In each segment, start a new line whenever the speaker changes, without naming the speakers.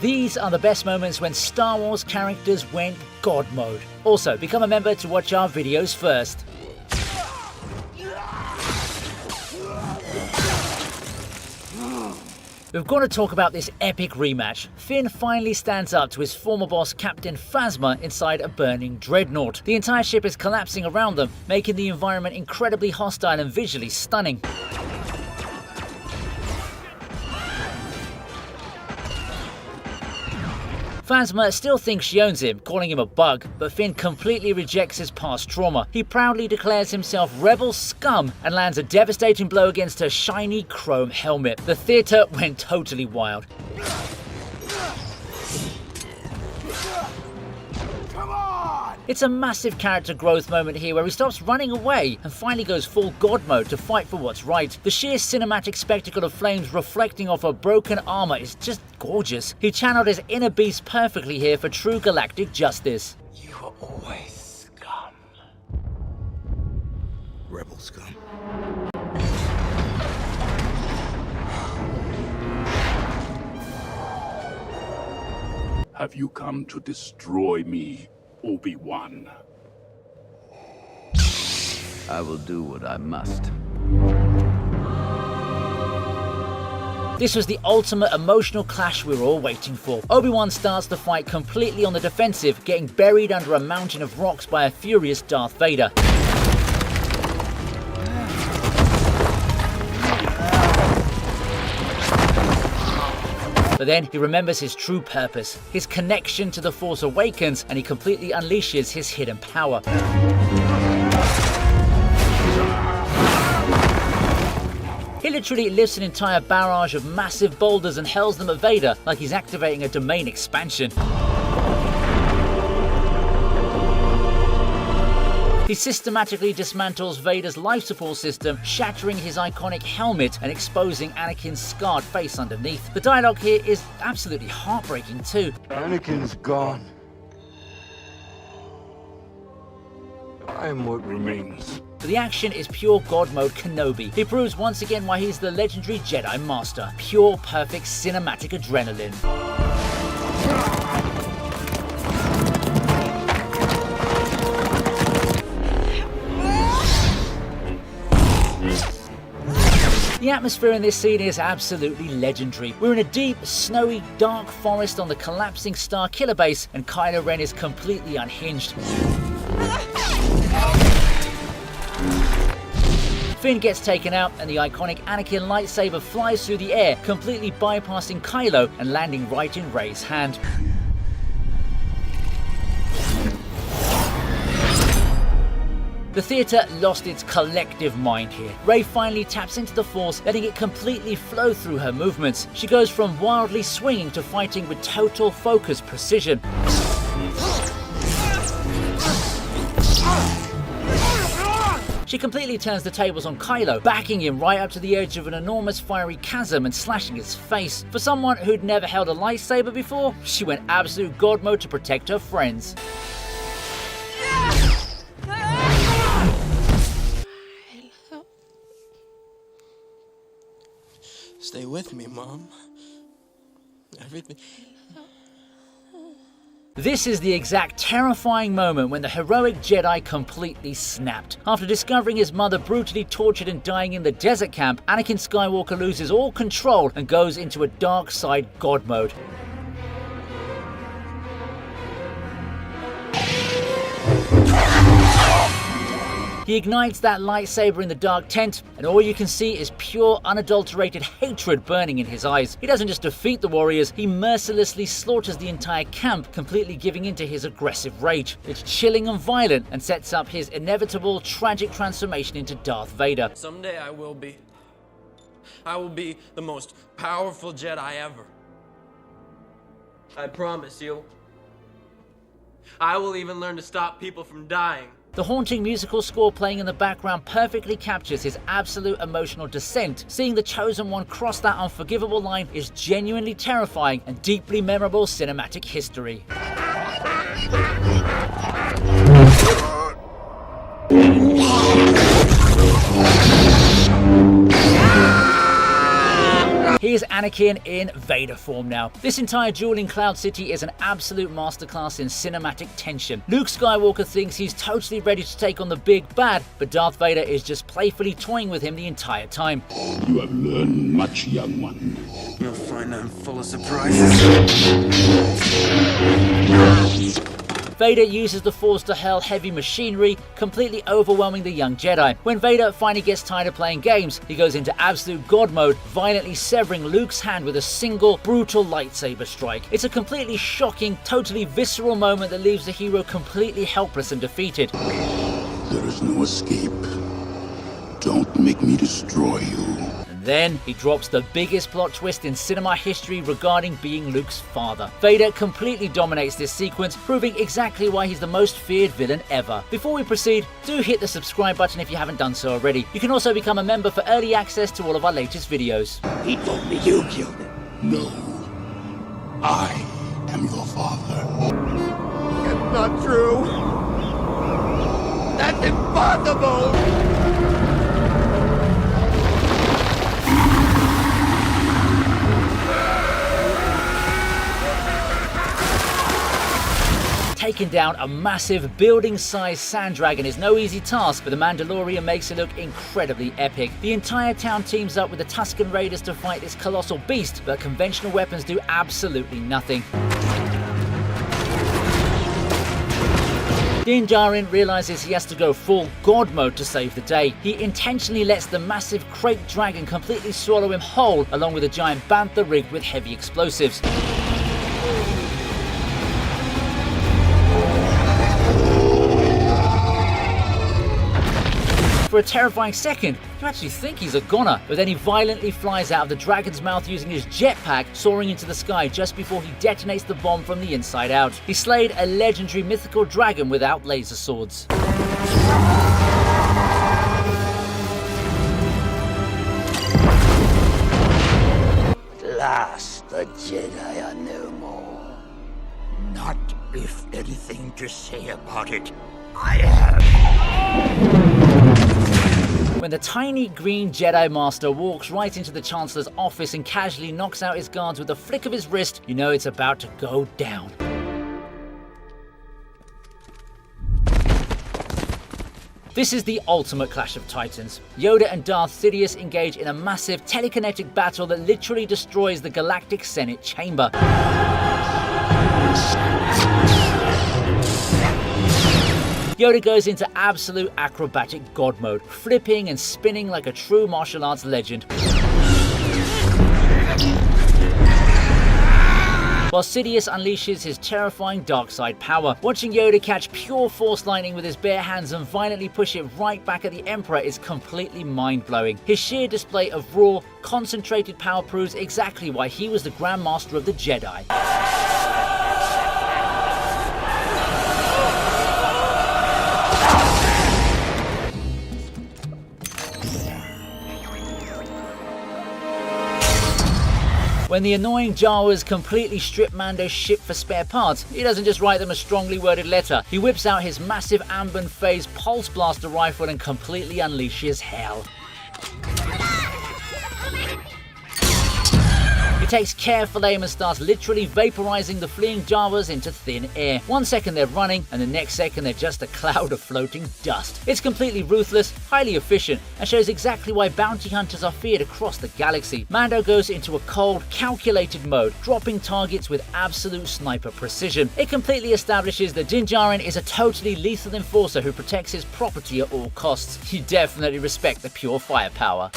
These are the best moments when Star Wars characters went God mode. Also, become a member to watch our videos first. We've got to talk about this epic rematch. Finn finally stands up to his former boss Captain Phasma inside a burning dreadnought. The entire ship is collapsing around them, making the environment incredibly hostile and visually stunning. Phasma still thinks she owns him, calling him a bug, but Finn completely rejects his past trauma. He proudly declares himself rebel scum and lands a devastating blow against her shiny chrome helmet. The theatre went totally wild. It's a massive character growth moment here where he stops running away and finally goes full God mode to fight for what's right. The sheer cinematic spectacle of flames reflecting off her broken armor is just gorgeous. He channeled his inner beast perfectly here for true galactic justice.
You are always scum. Rebel scum.
Have you come to destroy me, Obi-Wan?
I will do what I must.
This was the ultimate emotional clash we were all waiting for. Obi-Wan starts the fight completely on the defensive, getting buried under a mountain of rocks by a furious Darth Vader. But then he remembers his true purpose, his connection to the Force awakens, and he completely unleashes his hidden power. He literally lifts an entire barrage of massive boulders and hurls them at Vader like he's activating a domain expansion. He systematically dismantles Vader's life support system, shattering his iconic helmet and exposing Anakin's scarred face underneath. The dialogue here is absolutely heartbreaking too.
Anakin's gone. I am what remains.
But the action is pure God mode Kenobi. He proves once again why he's the legendary Jedi Master. Pure, perfect cinematic adrenaline. The atmosphere in this scene is absolutely legendary. We're in a deep, snowy, dark forest on the collapsing Star Killer base, and Kylo Ren is completely unhinged. Finn gets taken out, and the iconic Anakin lightsaber flies through the air, completely bypassing Kylo and landing right in Rey's hand. The theatre lost its collective mind here. Rey finally taps into the Force, letting it completely flow through her movements. She goes from wildly swinging to fighting with total focused precision. She completely turns the tables on Kylo, backing him right up to the edge of an enormous fiery chasm and slashing his face. For someone who'd never held a lightsaber before, she went absolute God mode to protect her friends.
Stay with me, Mom. Everything.
This is the exact terrifying moment when the heroic Jedi completely snapped. After discovering his mother brutally tortured and dying in the desert camp, Anakin Skywalker loses all control and goes into a dark side God mode. He ignites that lightsaber in the dark tent, and all you can see is pure, unadulterated hatred burning in his eyes. He doesn't just defeat the warriors, he mercilessly slaughters the entire camp, completely giving in to his aggressive rage. It's chilling and violent, and sets up his inevitable, tragic transformation into Darth Vader.
Someday I will be the most powerful Jedi ever. I promise you. I will even learn to stop people from dying.
The haunting musical score playing in the background perfectly captures his absolute emotional descent. Seeing the Chosen One cross that unforgivable line is genuinely terrifying and deeply memorable cinematic history. Anakin in Vader form now. This entire duel in Cloud City is an absolute masterclass in cinematic tension. Luke Skywalker thinks he's totally ready to take on the big bad, but Darth Vader is just playfully toying with him the entire time.
You have learned much, young one.
You'll find I'm full of surprises.
Vader uses the Force to hurl heavy machinery, completely overwhelming the young Jedi. When Vader finally gets tired of playing games, he goes into absolute God mode, violently severing Luke's hand with a single, brutal lightsaber strike. It's a completely shocking, totally visceral moment that leaves the hero completely helpless and defeated.
There is no escape. Don't make me destroy you.
Then he drops the biggest plot twist in cinema history regarding being Luke's father. Vader completely dominates this sequence, proving exactly why he's the most feared villain ever. Before we proceed, do hit the subscribe button if you haven't done so already. You can also become a member for early access to all of our latest videos.
He told me you killed him. No. I am your father.
It's not true. That's impossible.
Taking down a massive building-sized sand dragon is no easy task, but the Mandalorian makes it look incredibly epic. The entire town teams up with the Tusken Raiders to fight this colossal beast, but conventional weapons do absolutely nothing. Din Djarin realizes he has to go full God mode to save the day. He intentionally lets the massive crate dragon completely swallow him whole, along with a giant bantha rigged with heavy explosives. For a terrifying second, you actually think he's a goner, but then he violently flies out of the dragon's mouth using his jetpack, soaring into the sky just before he detonates the bomb from the inside out. He slayed a legendary mythical dragon without laser swords.
At last, the Jedi are no more.
Not if anything to say about it. I have.
When the tiny green Jedi Master walks right into the Chancellor's office and casually knocks out his guards with a flick of his wrist, you know it's about to go down. This is the ultimate clash of titans. Yoda and Darth Sidious engage in a massive telekinetic battle that literally destroys the Galactic Senate chamber. Yoda goes into absolute acrobatic God mode, flipping and spinning like a true martial arts legend. While Sidious unleashes his terrifying dark side power. Watching Yoda catch pure Force lightning with his bare hands and violently push it right back at the Emperor is completely mind-blowing. His sheer display of raw, concentrated power proves exactly why he was the Grand Master of the Jedi. When the annoying Jawas completely strip Mando's ship for spare parts, he doesn't just write them a strongly worded letter. He whips out his massive Amban Phase Pulse Blaster rifle and completely unleashes hell. He takes careful aim and starts literally vaporizing the fleeing Jawas into thin air. 1 second they're running, and the next second they're just a cloud of floating dust. It's completely ruthless, highly efficient, and shows exactly why bounty hunters are feared across the galaxy. Mando goes into a cold, calculated mode, dropping targets with absolute sniper precision. It completely establishes that Din Djarin is a totally lethal enforcer who protects his property at all costs. You definitely respect the pure firepower.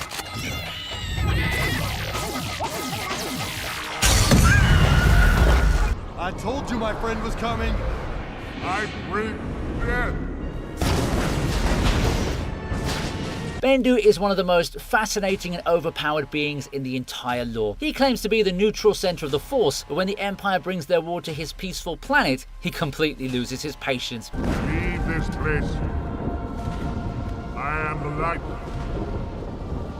I told you my friend was coming. I breathe death.
Bendu is one of the most fascinating and overpowered beings in the entire lore. He claims to be the neutral center of the Force, but when the Empire brings their war to his peaceful planet, he completely loses his patience.
Leave this place. I am the light.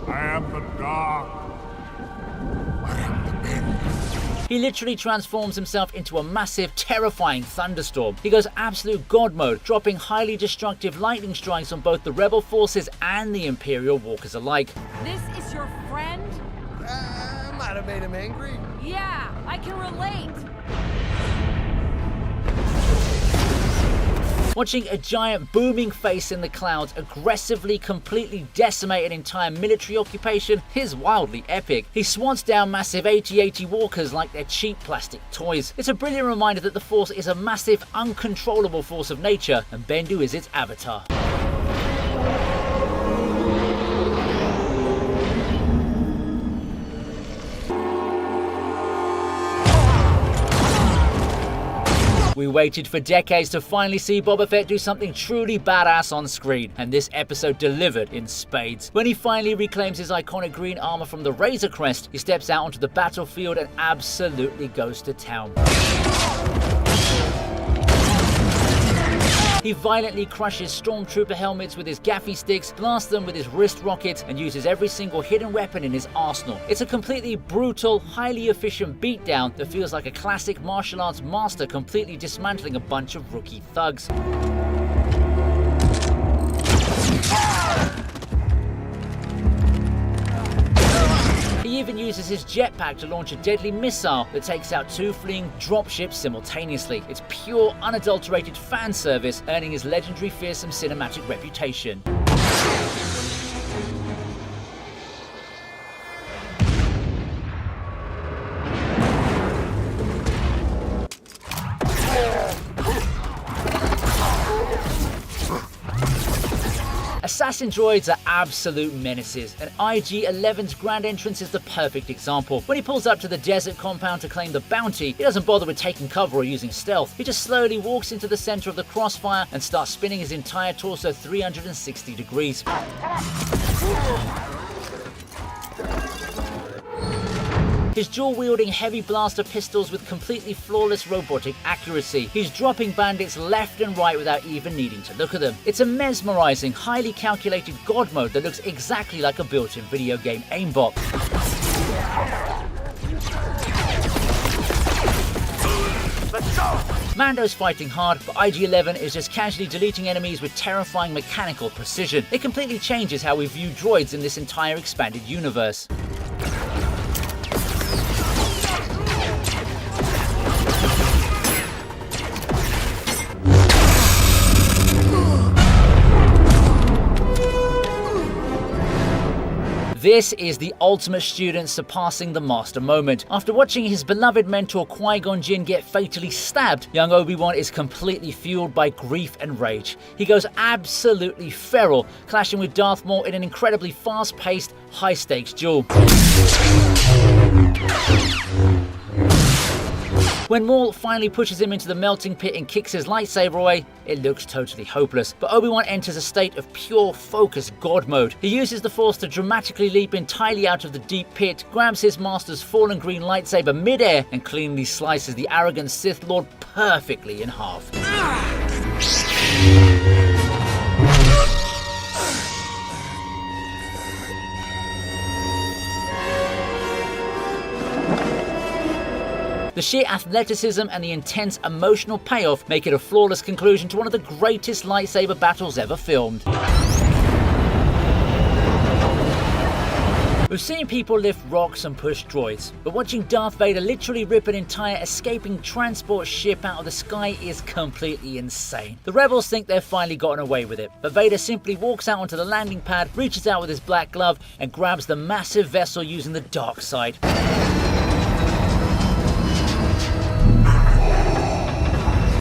I am the dark. I am the bend.
He literally transforms himself into a massive, terrifying thunderstorm. He goes absolute God mode, dropping highly destructive lightning strikes on both the Rebel forces and the Imperial walkers alike.
This is your friend?
My
Adam made him angry?
Yeah, I can relate.
Watching a giant booming face in the clouds aggressively completely decimate an entire military occupation is wildly epic. He swats down massive AT-AT walkers like they're cheap plastic toys. It's a brilliant reminder that the Force is a massive, uncontrollable force of nature, and Bendu is its avatar. We waited for decades to finally see Boba Fett do something truly badass on screen, and this episode delivered in spades. When he finally reclaims his iconic green armor from the Razor Crest, he steps out onto the battlefield and absolutely goes to town. He violently crushes stormtrooper helmets with his gaffy sticks, blasts them with his wrist rockets, and uses every single hidden weapon in his arsenal. It's a completely brutal, highly efficient beatdown that feels like a classic martial arts master completely dismantling a bunch of rookie thugs. He even uses his jetpack to launch a deadly missile that takes out two fleeing dropships simultaneously. It's pure, unadulterated fan service, earning his legendary fearsome cinematic reputation. Assassin droids are absolute menaces, and IG-11's grand entrance is the perfect example. When he pulls up to the desert compound to claim the bounty, he doesn't bother with taking cover or using stealth. He just slowly walks into the center of the crossfire and starts spinning his entire torso 360 degrees. His dual-wielding heavy blaster pistols with completely flawless robotic accuracy. He's dropping bandits left and right without even needing to look at them. It's a mesmerizing, highly calculated god mode that looks exactly like a built-in video game aimbot. Mando's fighting hard, but IG-11 is just casually deleting enemies with terrifying mechanical precision. It completely changes how we view droids in this entire expanded universe. This is the ultimate student surpassing the master moment. After watching his beloved mentor Qui-Gon Jinn get fatally stabbed, young Obi-Wan is completely fueled by grief and rage. He goes absolutely feral, clashing with Darth Maul in an incredibly fast-paced, high-stakes duel. When Maul finally pushes him into the melting pit and kicks his lightsaber away, it looks totally hopeless. But Obi-Wan enters a state of pure focus god mode. He uses the Force to dramatically leap entirely out of the deep pit, grabs his master's fallen green lightsaber mid-air, and cleanly slices the arrogant Sith Lord perfectly in half. The sheer athleticism and the intense emotional payoff make it a flawless conclusion to one of the greatest lightsaber battles ever filmed. We've seen people lift rocks and push droids, but watching Darth Vader literally rip an entire escaping transport ship out of the sky is completely insane. The rebels think they've finally gotten away with it, but Vader simply walks out onto the landing pad, reaches out with his black glove, and grabs the massive vessel using the dark side.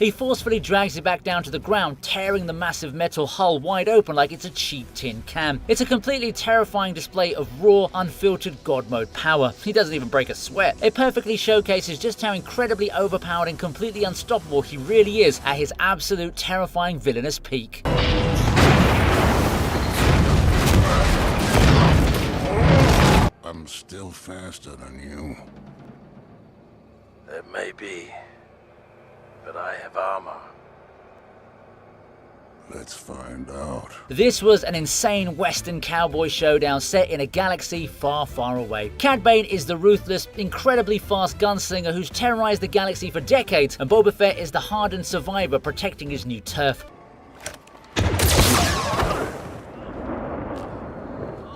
He forcefully drags it back down to the ground, tearing the massive metal hull wide open like it's a cheap tin can. It's a completely terrifying display of raw, unfiltered god mode power. He doesn't even break a sweat. It perfectly showcases just how incredibly overpowered and completely unstoppable he really is at his absolute terrifying villainous peak.
I'm still faster than you.
That may be, but I have armor.
Let's find out.
This was an insane western cowboy showdown set in a galaxy far, far away. Cad Bane is the ruthless, incredibly fast gunslinger who's terrorized the galaxy for decades, and Boba Fett is the hardened survivor protecting his new turf.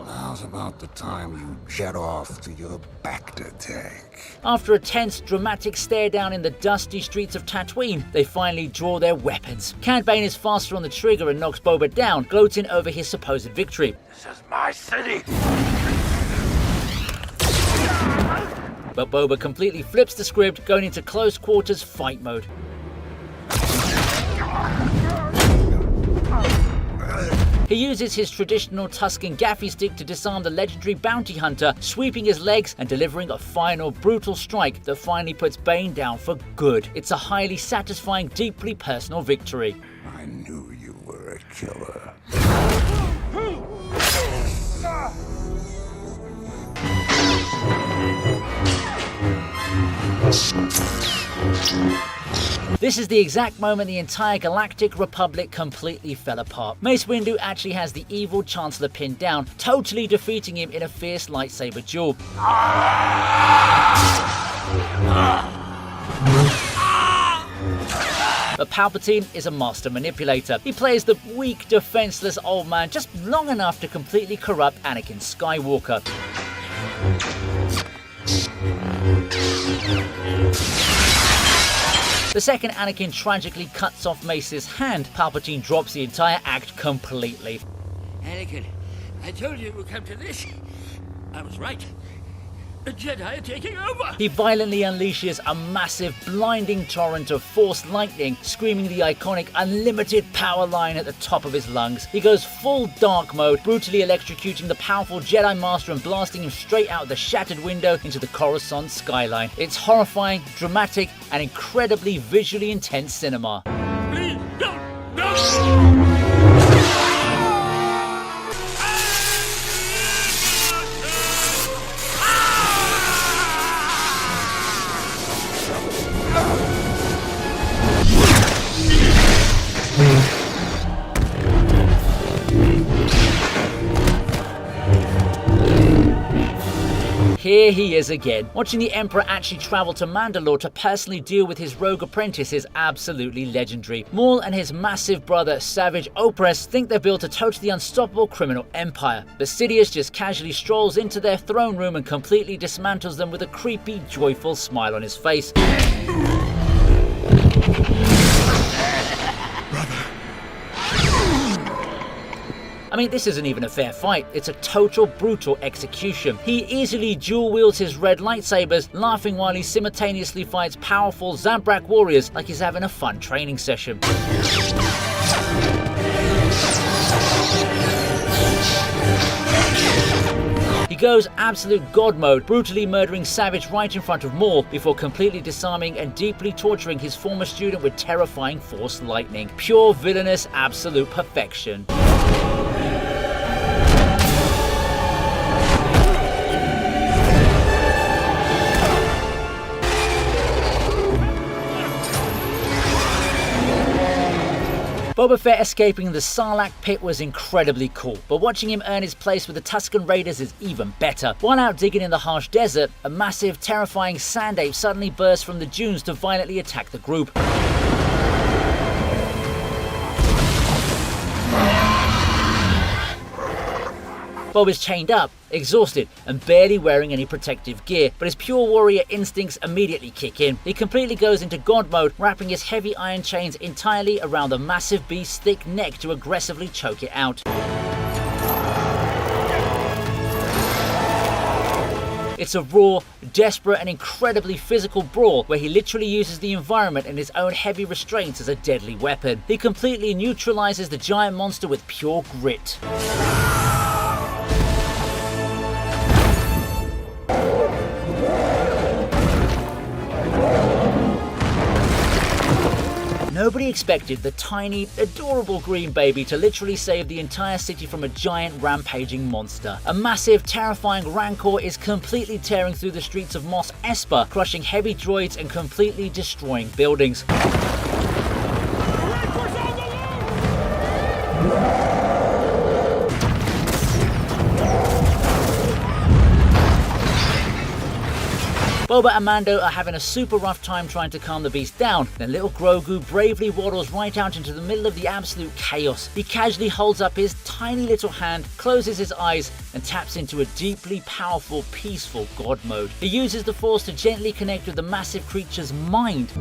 Now Now's about the time you jet off to your Bacta tank.
After a tense, dramatic stare down in the dusty streets of Tatooine, they finally draw their weapons. Cad Bane is faster on the trigger and knocks Boba down, gloating over his supposed victory.
This is my city.
But Boba completely flips the script, going into close quarters fight mode. He uses his traditional Tusken gaffy stick to disarm the legendary bounty hunter, sweeping his legs and delivering a final brutal strike that finally puts Bane down for good. It's a highly satisfying, deeply personal victory.
I knew you were a killer.
This is the exact moment the entire Galactic Republic completely fell apart. Mace Windu actually has the evil Chancellor pinned down, totally defeating him in a fierce lightsaber duel. But Palpatine is a master manipulator. He plays the weak, defenseless old man just long enough to completely corrupt Anakin Skywalker. The second Anakin tragically cuts off Mace's hand, Palpatine drops the entire act completely.
Anakin, I told you it would come to this. I was right. The Jedi are taking over!
He violently unleashes a massive, blinding torrent of Force lightning, screaming the iconic unlimited power line at the top of his lungs. He goes full dark mode, brutally electrocuting the powerful Jedi Master and blasting him straight out the shattered window into the Coruscant skyline. It's horrifying, dramatic, and incredibly visually intense cinema.
Please, don't! No!
Here he is again. Watching the Emperor actually travel to Mandalore to personally deal with his rogue apprentice is absolutely legendary. Maul and his massive brother, Savage Opress, think they've built a totally unstoppable criminal empire. But Sidious just casually strolls into their throne room and completely dismantles them with a creepy, joyful smile on his face. I mean, this isn't even a fair fight, it's a total brutal execution. He easily dual wields his red lightsabers, laughing while he simultaneously fights powerful Zabrak warriors like he's having a fun training session. He goes absolute god mode, brutally murdering Savage right in front of Maul before completely disarming and deeply torturing his former student with terrifying Force lightning. Pure villainous absolute perfection. Boba Fett escaping the Sarlacc pit was incredibly cool, but watching him earn his place with the Tusken Raiders is even better. While out digging in the harsh desert, a massive, terrifying sand ape suddenly bursts from the dunes to violently attack the group. Bob is chained up, exhausted, and barely wearing any protective gear, but his pure warrior instincts immediately kick in. He completely goes into god mode, wrapping his heavy iron chains entirely around the massive beast's thick neck to aggressively choke it out. It's a raw, desperate, and incredibly physical brawl where he literally uses the environment and his own heavy restraints as a deadly weapon. He completely neutralizes the giant monster with pure grit. Nobody expected the tiny, adorable green baby to literally save the entire city from a giant rampaging monster. A massive, terrifying rancor is completely tearing through the streets of Mos Espa, crushing heavy droids and completely destroying buildings. Boba and Mando are having a super rough time trying to calm the beast down. Then little Grogu bravely waddles right out into the middle of the absolute chaos. He casually holds up his tiny little hand, closes his eyes, and taps into a deeply powerful, peaceful God mode. He uses the Force to gently connect with the massive creature's mind.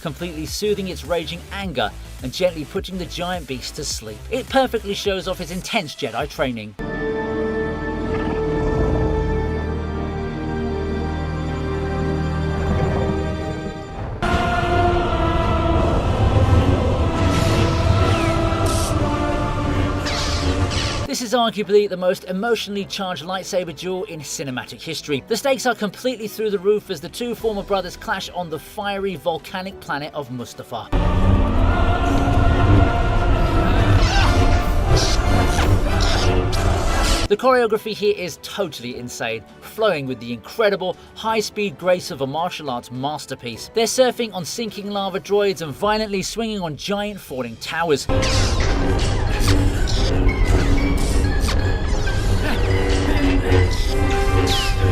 Completely soothing its raging anger and gently putting the giant beast to sleep. It perfectly shows off his intense Jedi training. This is arguably the most emotionally charged lightsaber duel in cinematic history. The stakes are completely through the roof as the two former brothers clash on the fiery volcanic planet of Mustafar. The choreography here is totally insane, flowing with the incredible high-speed grace of a martial arts masterpiece. They're surfing on sinking lava droids and violently swinging on giant falling towers.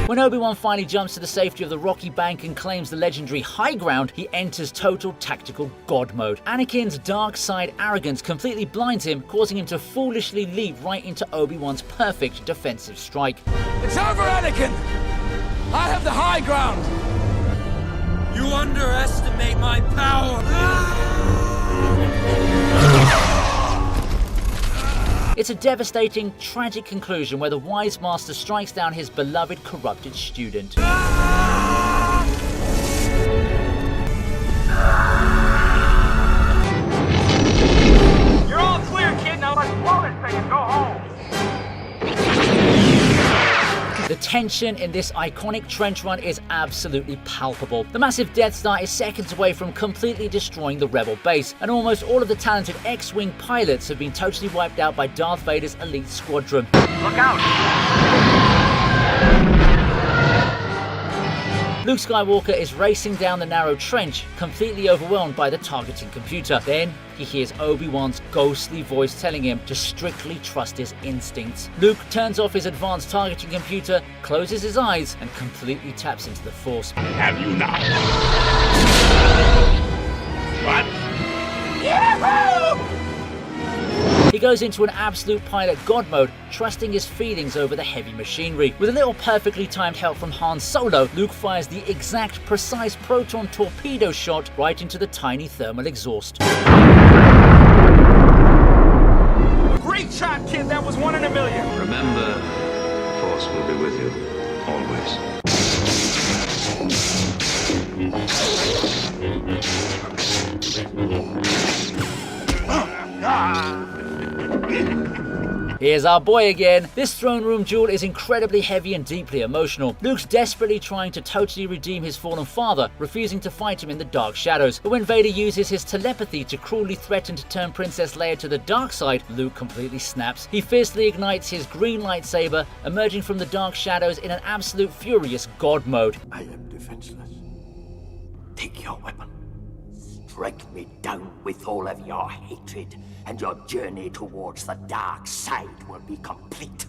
When Obi-Wan finally jumps to the safety of the rocky bank and claims the legendary high ground, he enters total tactical God mode. Anakin's dark side arrogance completely blinds him, causing him to foolishly leap right into Obi-Wan's perfect defensive strike.
It's over, Anakin! I have the high ground!
You underestimate my power!
It's a devastating, tragic conclusion where the wise master strikes down his beloved corrupted student.
You're all clear, kid. Now let's blow this thing and go home.
The tension in this iconic trench run is absolutely palpable. The massive Death Star is seconds away from completely destroying the Rebel base, and almost all of the talented X-Wing pilots have been totally wiped out by Darth Vader's elite squadron.
Look out!
Luke Skywalker is racing down the narrow trench, completely overwhelmed by the targeting computer. Then he hears Obi-Wan's ghostly voice telling him to strictly trust his instincts. Luke turns off his advanced targeting computer, closes his eyes, and completely taps into the Force.
Have you not? What?
Yahoo!
He goes into an absolute pilot God mode, trusting his feelings over the heavy machinery. With a little perfectly timed help from Han Solo, Luke fires the exact, precise proton torpedo shot right into the tiny thermal exhaust.
Great shot, kid. That was 1 in a million.
Remember, Force will be with you, always.
Here's our boy again. This throne room duel is incredibly heavy and deeply emotional. Luke's desperately trying to totally redeem his fallen father, refusing to fight him in the dark shadows. But when Vader uses his telepathy to cruelly threaten to turn Princess Leia to the dark side, Luke completely snaps. He fiercely ignites his green lightsaber, emerging from the dark shadows in an absolute furious God mode.
I am defenseless. Take your weapon. Strike me down with all of your hatred, and your journey towards the dark side will be complete.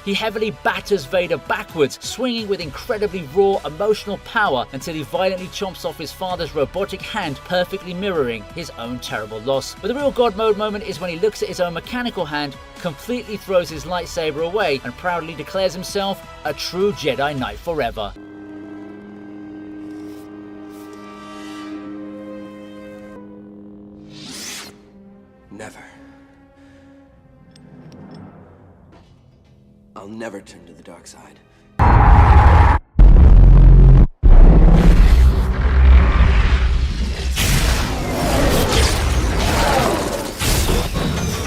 He heavily batters Vader backwards, swinging with incredibly raw, emotional power until he violently chomps off his father's robotic hand, perfectly mirroring his own terrible loss. But the real God mode moment is when he looks at his own mechanical hand, completely throws his lightsaber away, and proudly declares himself a true Jedi Knight forever.
Never. I'll never turn to the dark side.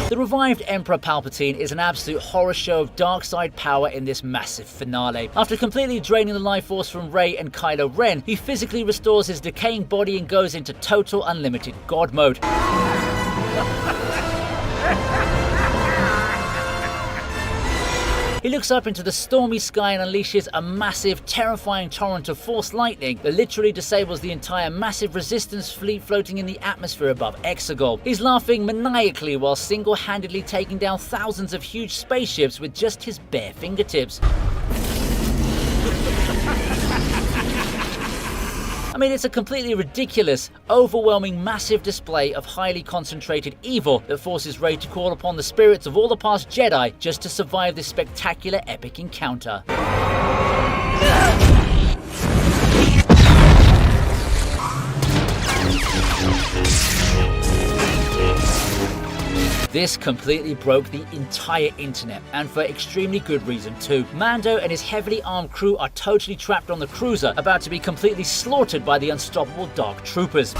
The revived Emperor Palpatine is an absolute horror show of dark side power in this massive finale. After completely draining the life force from Rey and Kylo Ren, he physically restores his decaying body and goes into total unlimited God mode. He looks up into the stormy sky and unleashes a massive, terrifying torrent of force lightning that literally disables the entire massive resistance fleet floating in the atmosphere above Exegol. He's laughing maniacally while single-handedly taking down thousands of huge spaceships with just his bare fingertips. I mean, it's a completely ridiculous, overwhelming, massive display of highly concentrated evil that forces Rey to call upon the spirits of all the past Jedi just to survive this spectacular epic encounter. This completely broke the entire internet, and for extremely good reason too. Mando and his heavily armed crew are totally trapped on the cruiser, about to be completely slaughtered by the unstoppable Dark Troopers.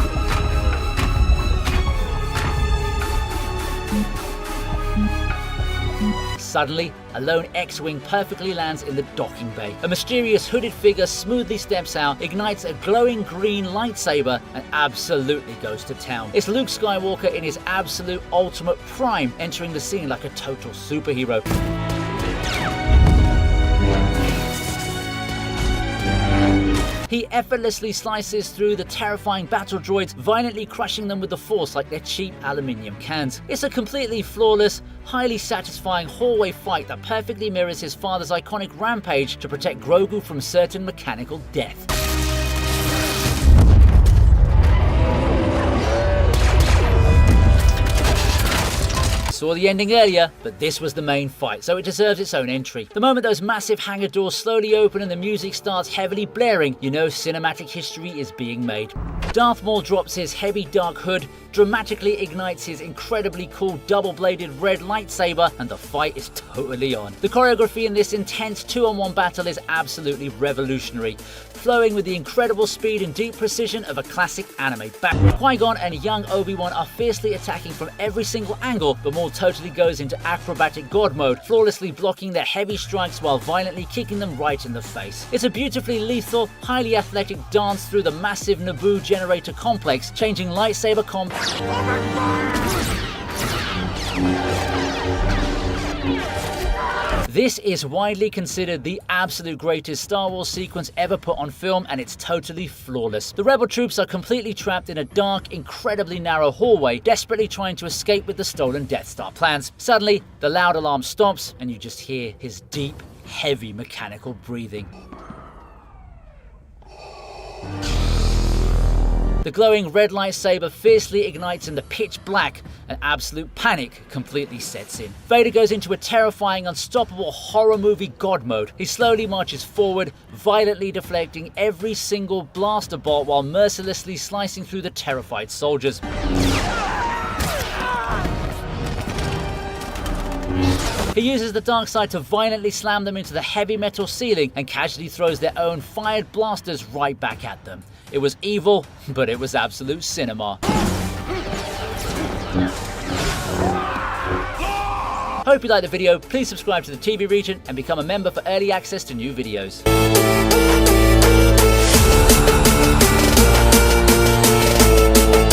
Suddenly, a lone X-Wing perfectly lands in the docking bay. A mysterious hooded figure smoothly steps out, ignites a glowing green lightsaber, and absolutely goes to town. It's Luke Skywalker in his absolute ultimate prime, entering the scene like a total superhero. He effortlessly slices through the terrifying battle droids, violently crushing them with the Force like they're cheap aluminium cans. It's a completely flawless, highly satisfying hallway fight that perfectly mirrors his father's iconic rampage to protect Grogu from certain mechanical death. Saw the ending earlier, but this was the main fight, so it deserves its own entry. The moment those massive hangar doors slowly open and the music starts heavily blaring, you know cinematic history is being made. Darth Maul drops his heavy dark hood, dramatically ignites his incredibly cool double-bladed red lightsaber, and the fight is totally on. The choreography in this intense 2-on-1 battle is absolutely revolutionary, flowing with the incredible speed and deep precision of a classic anime battle. Qui-Gon and young Obi-Wan are fiercely attacking from every single angle, but Maul totally goes into acrobatic god mode, flawlessly blocking their heavy strikes while violently kicking them right in the face. It's a beautifully lethal, highly athletic dance through the massive Naboo generator complex, changing lightsaber combat. This is widely considered the absolute greatest Star Wars sequence ever put on film, and it's totally flawless. The rebel troops are completely trapped in a dark, incredibly narrow hallway, desperately trying to escape with the stolen Death Star plans. Suddenly, the loud alarm stops, and you just hear his deep, heavy mechanical breathing. The glowing red lightsaber fiercely ignites in the pitch black, and absolute panic completely sets in. Vader goes into a terrifying, unstoppable horror movie god mode. He slowly marches forward, violently deflecting every single blaster bolt while mercilessly slicing through the terrified soldiers. He uses the dark side to violently slam them into the heavy metal ceiling and casually throws their own fired blasters right back at them. It was evil, but it was absolute cinema. Hope you liked the video. Please subscribe to the TV Region and become a member for early access to new videos.